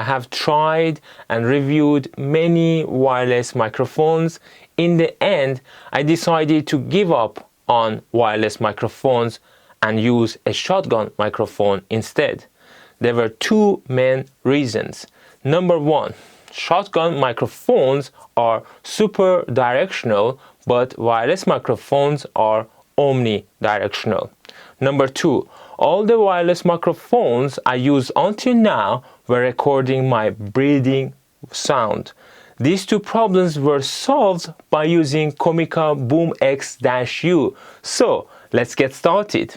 have tried and reviewed many wireless microphones. In the end, I decided to give up on wireless microphones and use a shotgun microphone instead. There were two main reasons. Number one, shotgun microphones are super directional, but wireless microphones are omnidirectional. Number two, all the wireless microphones I used until now were recording my breathing sound. These two problems were solved by using Comica BoomX-U. So let's get started.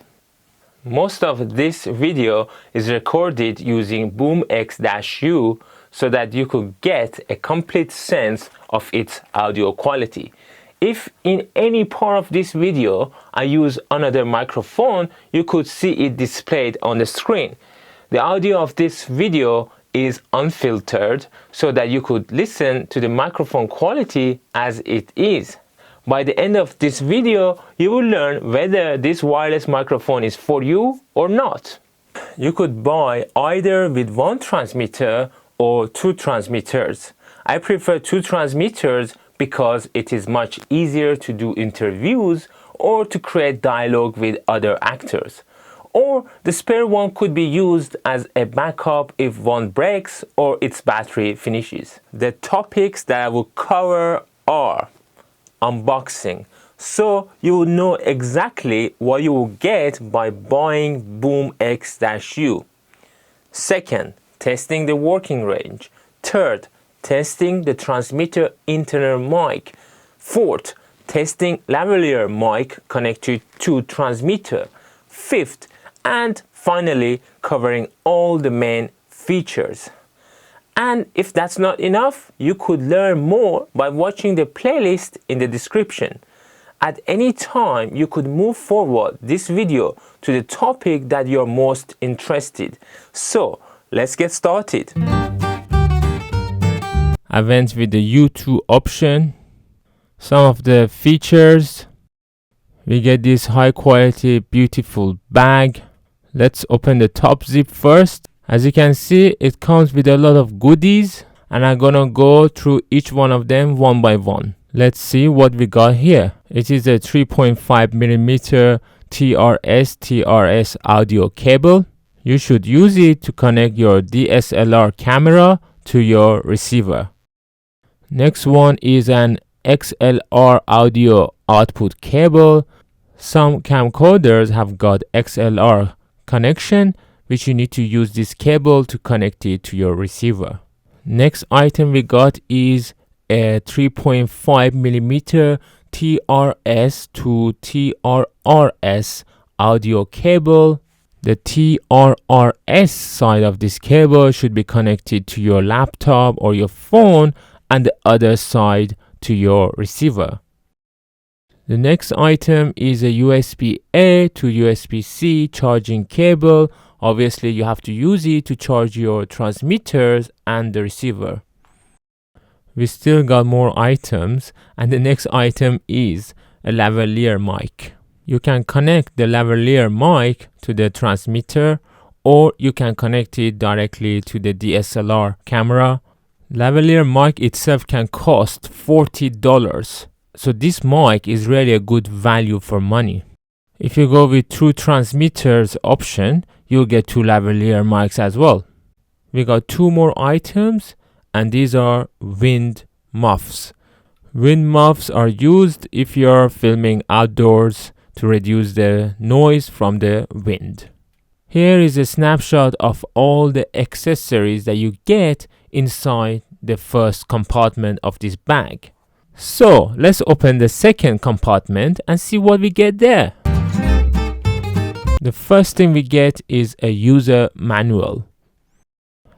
Most of this video is recorded using BoomX-U so that you could get a complete sense of its audio quality. If in any part of this video I use another microphone, you could see it displayed on the screen. The audio of this video is unfiltered so that you could listen to the microphone quality as it is. By the end of this video, you will learn whether this wireless microphone is for you or not. You could buy either with one transmitter or two transmitters. I prefer two transmitters because it is much easier to do interviews or to create dialogue with other actors. Or the spare one could be used as a backup if one breaks or its battery finishes. The topics that I will cover are unboxing, so you will know exactly what you will get by buying BoomX-U. Second, testing the working range. Third, testing the transmitter internal mic. Fourth, testing lavalier mic connected to transmitter. Fifth, and finally covering all the main features. And if that's not enough, you could learn more by watching the playlist in the description. At any time, you could move forward this video to the topic that you're most interested. So let's get started. I went with the U2 option. Some of the features, we get this high quality beautiful bag. Let's open the top zip first. As you can see, it comes with a lot of goodies and I'm gonna go through each one of them one by one. Let's see what we got here. It is a 3.5mm TRS audio cable. You should use it to connect your DSLR camera to your receiver. Next one is an XLR audio output cable. Some camcorders have got XLR connection, which you need to use this cable to connect it to your receiver. Next item we got is a 3.5mm TRS to TRRS audio cable. The TRRS side of this cable should be connected to your laptop or your phone and the other side to your receiver. The next item is a USB-A to USB-C charging cable. Obviously, you have to use it to charge your transmitters and the receiver. We still got more items, and the next item is a lavalier mic. You can connect the lavalier mic to the transmitter, or you can connect it directly to the DSLR camera. Lavalier mic itself can cost $40. So this mic is really a good value for money. If you go with two transmitters option, you'll get two lavalier mics as well. We got two more items, and these are wind muffs. Wind muffs are used if you're filming outdoors to reduce the noise from the wind. Here is a snapshot of all the accessories that you get inside the first compartment of this bag. So let's open the second compartment and see what we get there. The first thing we get is a user manual.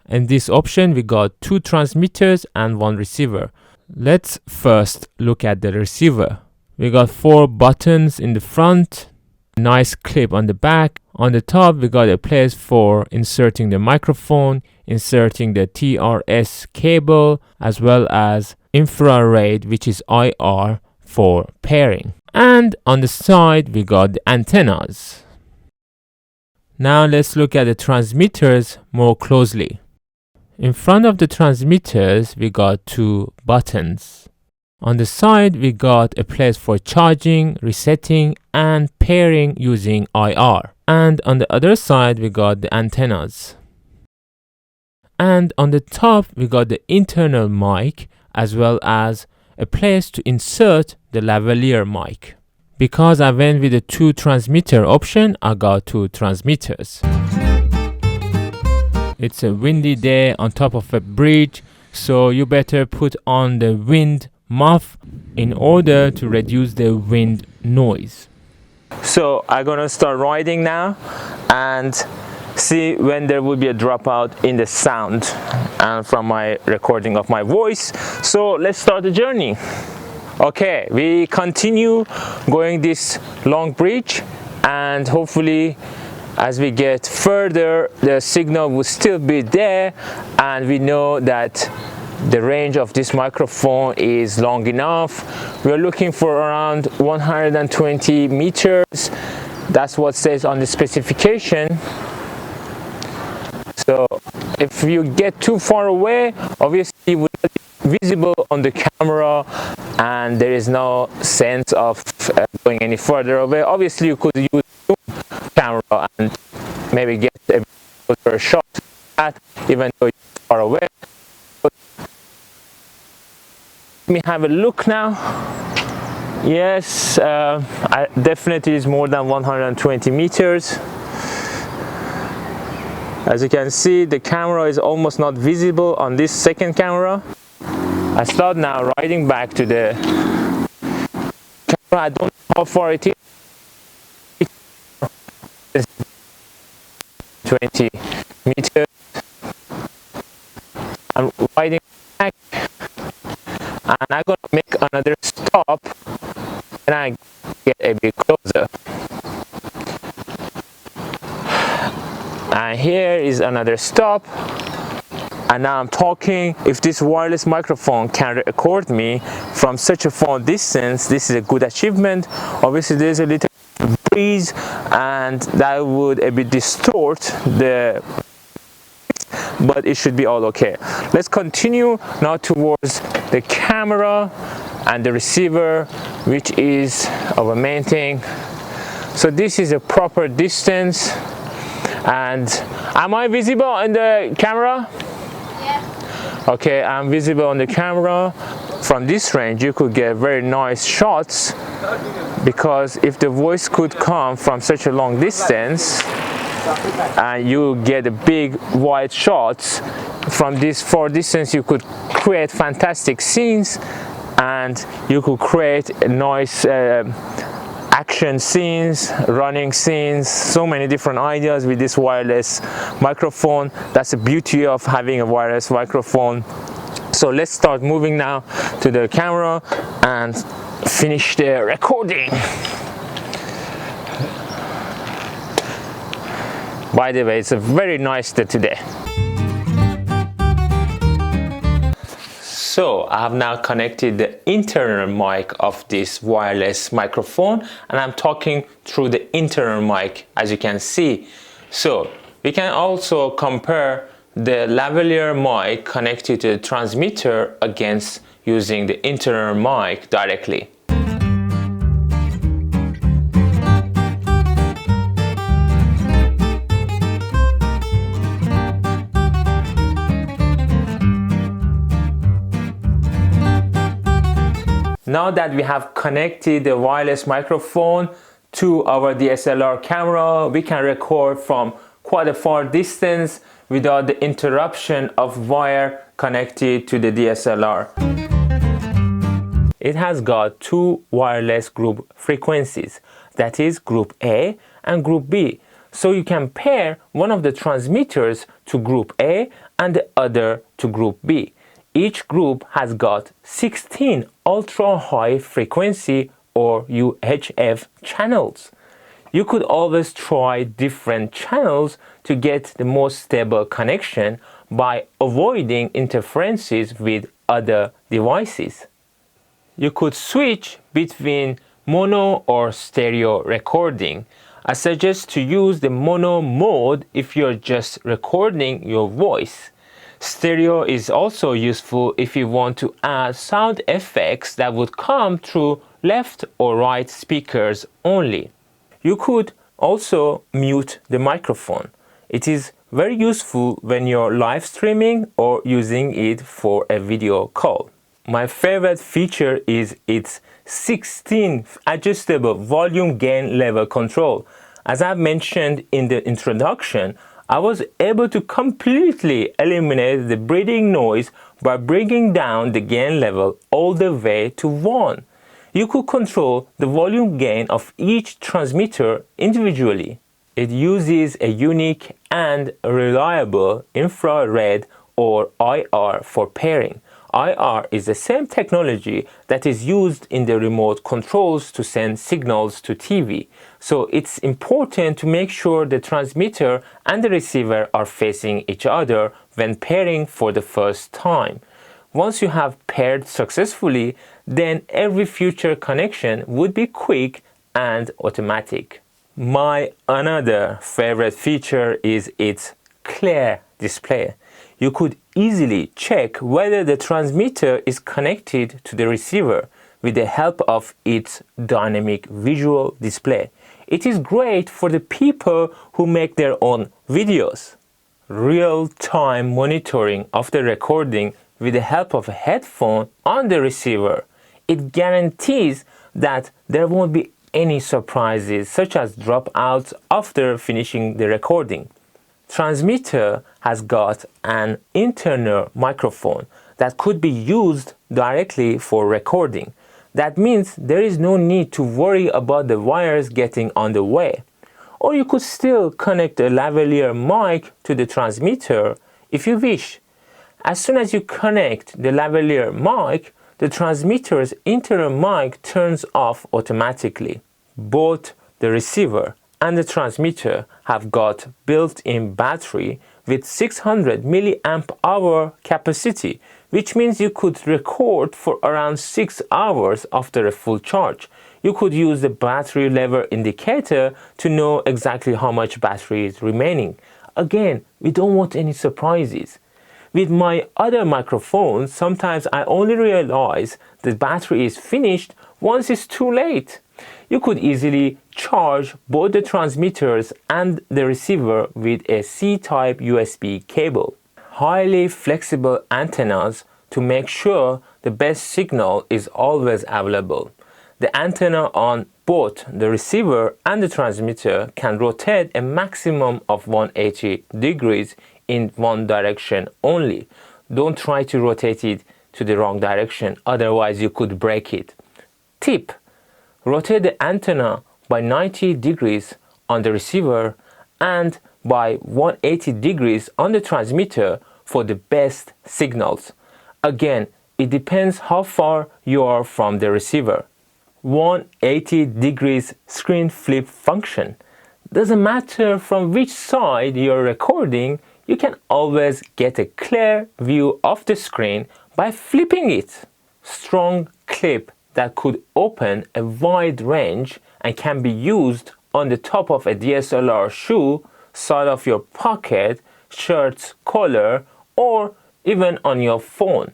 In this option we got two transmitters and one receiver. Let's first look at the receiver. We got 4 buttons in the front, a nice clip on the back. On the top we got a place for inserting the microphone, inserting the TRS cable, as well as infrared, which is IR, for pairing. And on the side we got the antennas. Now let's look at the transmitters more closely. In front of the transmitters, we got two buttons. On the side, we got a place for charging, resetting, and pairing using IR. And on the other side, we got the antennas. And on the top, we got the internal mic, as well as a place to insert the lavalier mic. Because I went with the two transmitter option, I got two transmitters. It's a windy day on top of a bridge, so you better put on the wind muff in order to reduce the wind noise. So I'm gonna start riding now and see when there will be a dropout in the sound and from my recording of my voice. So let's start the journey. Okay, we continue going this long bridge, and hopefully as we get further, the signal will still be there, and we know that the range of this microphone is long enough. We're looking for around 120 meters. That's what says on the specification. So if you get too far away, obviously it will not be visible on the camera, and there is no sense of going any further away. Obviously you could use camera and maybe get a closer shot at even though it's far away. Let me have a look now. Yes, definitely is more than 120 meters. As you can see, the camera is almost not visible on this second camera. I start now riding back to the camera. I don't know how far it is. 20 meters. I'm riding back, and I'm gonna make another stop and I get a bit closer. And here is another stop, and now I'm talking. If this wireless microphone can record me from such a far distance, this is a good achievement. Obviously there's a little breeze and that would a bit distort the, but it should be all okay. Let's continue now towards the camera and the receiver, which is our main thing. So this is a proper distance. And am I visible in the camera? Yeah. Okay, I'm visible on the camera. From this range you could get very nice shots, because if the voice could come from such a long distance and you get a big wide shots from this far distance, you could create fantastic scenes, and you could create a nice action scenes, running scenes, so many different ideas with this wireless microphone. That's the beauty of having a wireless microphone. So let's start moving now to the camera and finish the recording. By the way, it's a very nice day today. So I have now connected the internal mic of this wireless microphone, and I'm talking through the internal mic, as you can see. So we can also compare the lavalier mic connected to the transmitter against using the internal mic directly. Now that we have connected the wireless microphone to our DSLR camera, we can record from quite a far distance without the interruption of wire connected to the DSLR. It has got two wireless group frequencies, that is group A and group B. So you can pair one of the transmitters to group A and the other to group B. Each group has got 16 ultra-high frequency or UHF channels. You could always try different channels to get the most stable connection by avoiding interferences with other devices. You could switch between mono or stereo recording. I suggest to use the mono mode if you're just recording your voice. Stereo is also useful if you want to add sound effects that would come through left or right speakers only. You could also mute the microphone. It is very useful when you're live streaming or using it for a video call. My favorite feature is its 16 adjustable volume gain level control. As I've mentioned in the introduction, I was able to completely eliminate the breathing noise by bringing down the gain level all the way to 1. You could control the volume gain of each transmitter individually. It uses a unique and reliable infrared or IR for pairing. IR is the same technology that is used in the remote controls to send signals to TV. So it's important to make sure the transmitter and the receiver are facing each other when pairing for the first time. Once you have paired successfully, then every future connection would be quick and automatic. My another favorite feature is its clear display. You could easily check whether the transmitter is connected to the receiver with the help of its dynamic visual display. It is great for the people who make their own videos. Real-time monitoring of the recording with the help of a headphone on the receiver. It guarantees that there won't be any surprises such as dropouts after finishing the recording. Transmitter has got an internal microphone that could be used directly for recording. That means there is no need to worry about the wires getting on the way. Or you could still connect a lavalier mic to the transmitter if you wish. As soon as you connect the lavalier mic, the transmitter's internal mic turns off automatically. Both the receiver and the transmitter have got built-in battery with 600 mAh capacity, which means you could record for around 6 hours after a full charge. You could use the battery level indicator to know exactly how much battery is remaining. Again, we don't want any surprises. With my other microphones, sometimes I only realize the battery is finished once it's too late. You could easily charge both the transmitters and the receiver with a C-type USB cable. Highly flexible antennas to make sure the best signal is always available. The antenna on both the receiver and the transmitter can rotate a maximum of 180 degrees in one direction only. Don't try to rotate it to the wrong direction, otherwise you could break it. Tip: rotate the antenna by 90 degrees on the receiver and by 180 degrees on the transmitter for the best signals. Again, it depends how far you are from the receiver. 180 degrees screen flip function. Doesn't matter from which side you're recording, you can always get a clear view of the screen by flipping it. Strong clip that could open a wide range and can be used on the top of a DSLR shoe, side of your pocket, shirt's collar, or even on your phone.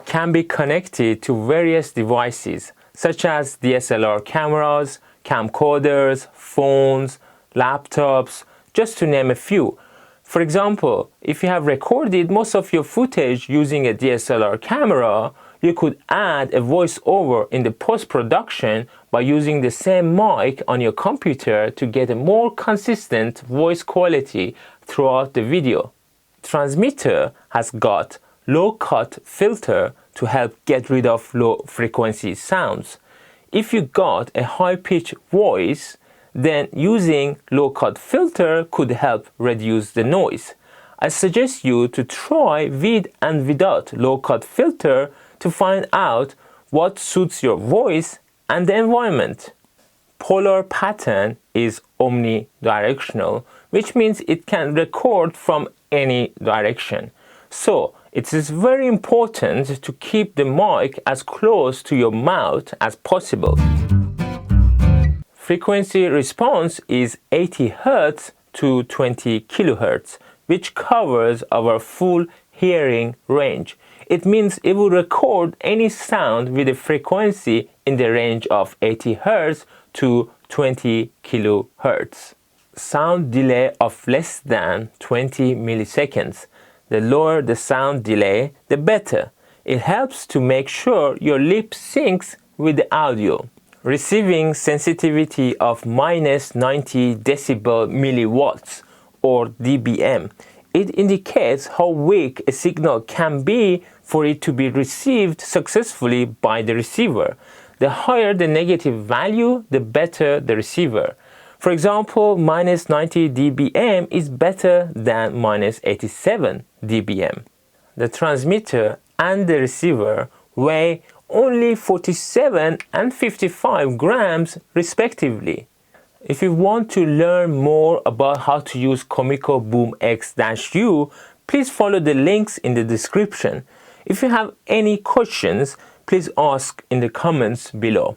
Can be connected to various devices such as DSLR cameras, camcorders, phones, laptops, just to name a few. For example, if you have recorded most of your footage using a DSLR camera, you could add a voiceover in the post-production by using the same mic on your computer to get a more consistent voice quality throughout the video. Transmitter has got low-cut filter to help get rid of low-frequency sounds. If you got a high-pitched voice, then using low-cut filter could help reduce the noise. I suggest you to try with and without low-cut filter to find out what suits your voice and the environment. Polar pattern is omnidirectional, which means it can record from any direction. So it is very important to keep the mic as close to your mouth as possible. Frequency response is 80 Hz to 20 kHz, which covers our full hearing range. It means it will record any sound with a frequency in the range of 80 Hz to 20 kHz. Sound delay of less than 20 milliseconds. The lower the sound delay, the better. It helps to make sure your lip syncs with the audio. Receiving sensitivity of minus 90 decibel milliwatts or dBm. It indicates how weak a signal can be for it to be received successfully by the receiver. The higher the negative value, the better the receiver. For example, minus 90 dBm is better than minus 87 dBm. The transmitter and the receiver weigh only 47 and 55 grams respectively. If you want to learn more about how to use Comica BoomX-U, please follow the links in the description. If you have any questions, please ask in the comments below.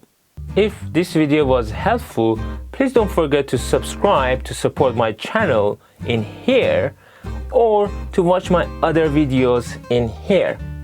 If this video was helpful, please don't forget to subscribe to support my channel in here or to watch my other videos in here.